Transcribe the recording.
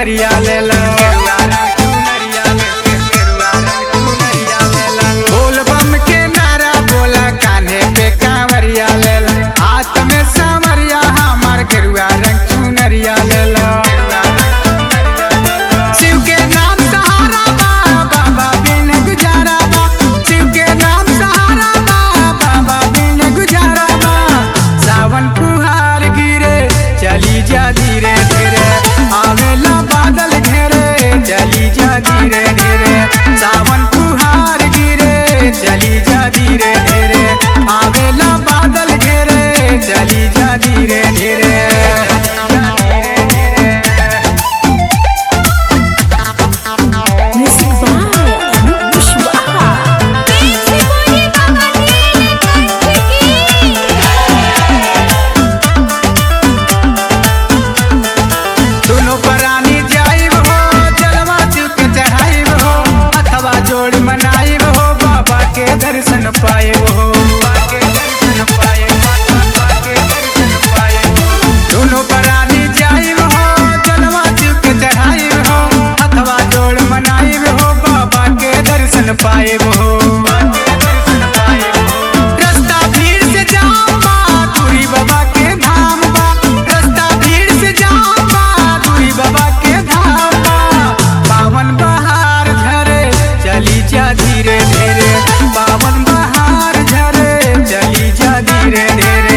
चुनरिया ले लो, बोल बम के नारा बोला, कान्हे पे कांवरिया ले लो, हाथ में सांवरिया हमार गेरुआ रंग चुनरिया ले लो। शिव के नाम सहारा बा, बाबा बिन गुजारा बा, शिव के नाम सहारा बा, बाबा बिन गुजारा बा। सावन फुहार गिरे चली जा धीरे धीरे, आवेला बादल घेरे चली जा धीरे धीरे। सावन फुहार गिरे चली जा धीरे धीरे, आवेला बादल घेरे चली जा धीरे धीरे। दोनों प्राणी जाइब हो, जलवा चुक चढ़ाइब हो, अथवा जोड़ मनाइब हो, बाबा के दर्शन पाइब हो। दोनों प्राणी जाइब हो, जलवा चुक चढ़ाइब हो, अथवा जोड़ मनाइब हो, बाबा के दर्शन पाइब हो। रास्ता भीड़ से जाम बा, दूरी बाबा के धाम बा, रास्ता भीड़ से जाम बा, दूरी बाबा के धाम बा। पावन बहार झरे चली जा धीरे धीरे, पावन बहार झरे चली जा धीरे धीरे।